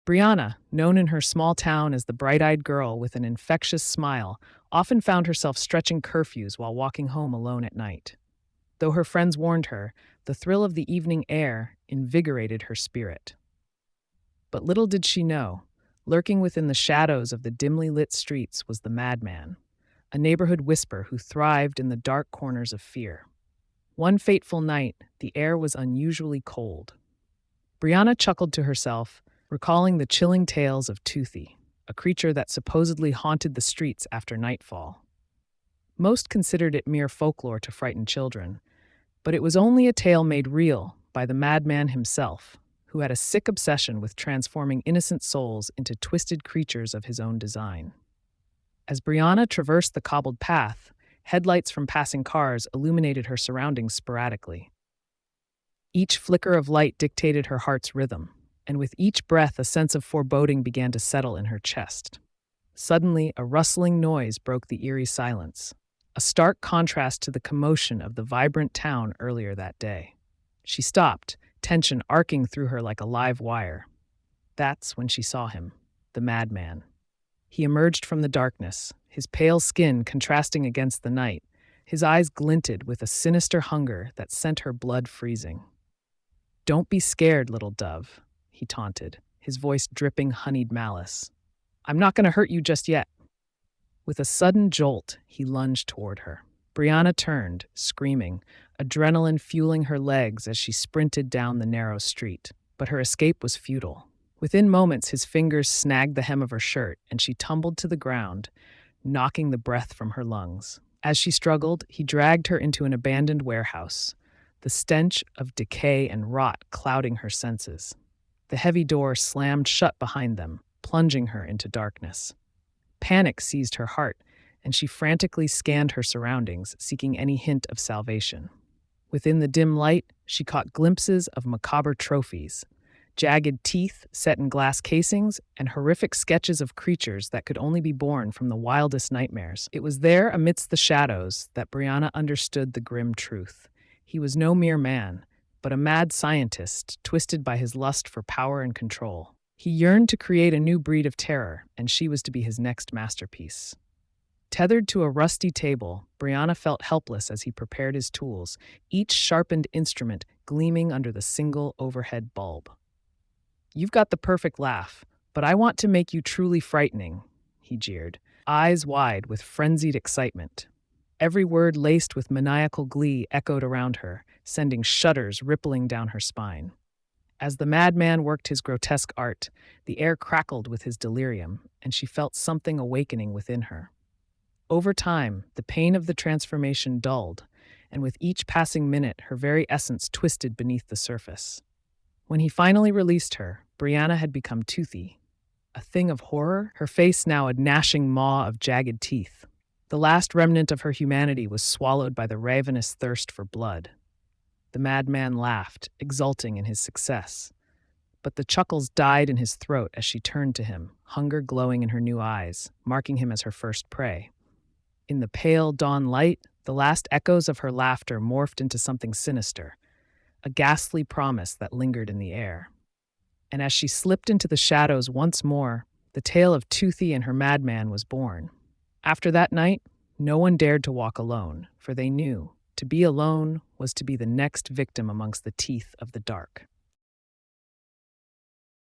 Brianna, known in her small town as the bright-eyed girl with an infectious smile, often found herself stretching curfews while walking home alone at night. Though her friends warned her, the thrill of the evening air invigorated her spirit. But little did she know, lurking within the shadows of the dimly lit streets was the madman, a neighborhood whisper who thrived in the dark corners of fear. One fateful night, the air was unusually cold. Brianna chuckled to herself, recalling the chilling tales of Toothy, a creature that supposedly haunted the streets after nightfall. Most considered it mere folklore to frighten children, but it was only a tale made real by the madman himself, who had a sick obsession with transforming innocent souls into twisted creatures of his own design. As Brianna traversed the cobbled path, headlights from passing cars illuminated her surroundings sporadically. Each flicker of light dictated her heart's rhythm, and with each breath a sense of foreboding began to settle in her chest. Suddenly, a rustling noise broke the eerie silence, a stark contrast to the commotion of the vibrant town earlier that day. She stopped, tension arcing through her like a live wire. That's when she saw him, the madman. He emerged from the darkness, his pale skin contrasting against the night. His eyes glinted with a sinister hunger that sent her blood freezing. "Don't be scared, little dove," he taunted, his voice dripping honeyed malice. "I'm not going to hurt you just yet." With a sudden jolt, he lunged toward her. Brianna turned, screaming, adrenaline fueling her legs as she sprinted down the narrow street. But her escape was futile. Within moments, his fingers snagged the hem of her shirt, and she tumbled to the ground, knocking the breath from her lungs. As she struggled, he dragged her into an abandoned warehouse, the stench of decay and rot clouding her senses. The heavy door slammed shut behind them, plunging her into darkness. Panic seized her heart, and she frantically scanned her surroundings, seeking any hint of salvation. Within the dim light, she caught glimpses of macabre trophies, jagged teeth set in glass casings, and horrific sketches of creatures that could only be born from the wildest nightmares. It was there, amidst the shadows, that Brianna understood the grim truth. He was no mere man, but a mad scientist, twisted by his lust for power and control. He yearned to create a new breed of terror, and she was to be his next masterpiece. Tethered to a rusty table, Brianna felt helpless as he prepared his tools, each sharpened instrument gleaming under the single overhead bulb. "You've got the perfect laugh, but I want to make you truly frightening," he jeered, eyes wide with frenzied excitement. Every word laced with maniacal glee echoed around her, sending shudders rippling down her spine. As the madman worked his grotesque art, the air crackled with his delirium, and she felt something awakening within her. Over time, the pain of the transformation dulled, and with each passing minute, her very essence twisted beneath the surface. When he finally released her, Brianna had become toothy, a thing of horror, her face now a gnashing maw of jagged teeth. The last remnant of her humanity was swallowed by the ravenous thirst for blood. The madman laughed, exulting in his success. But the chuckles died in his throat as she turned to him, hunger glowing in her new eyes, marking him as her first prey. In the pale dawn light, the last echoes of her laughter morphed into something sinister, a ghastly promise that lingered in the air. And as she slipped into the shadows once more, the tale of Toothy and her madman was born. After that night, no one dared to walk alone, for they knew to be alone was to be the next victim amongst the teeth of the dark.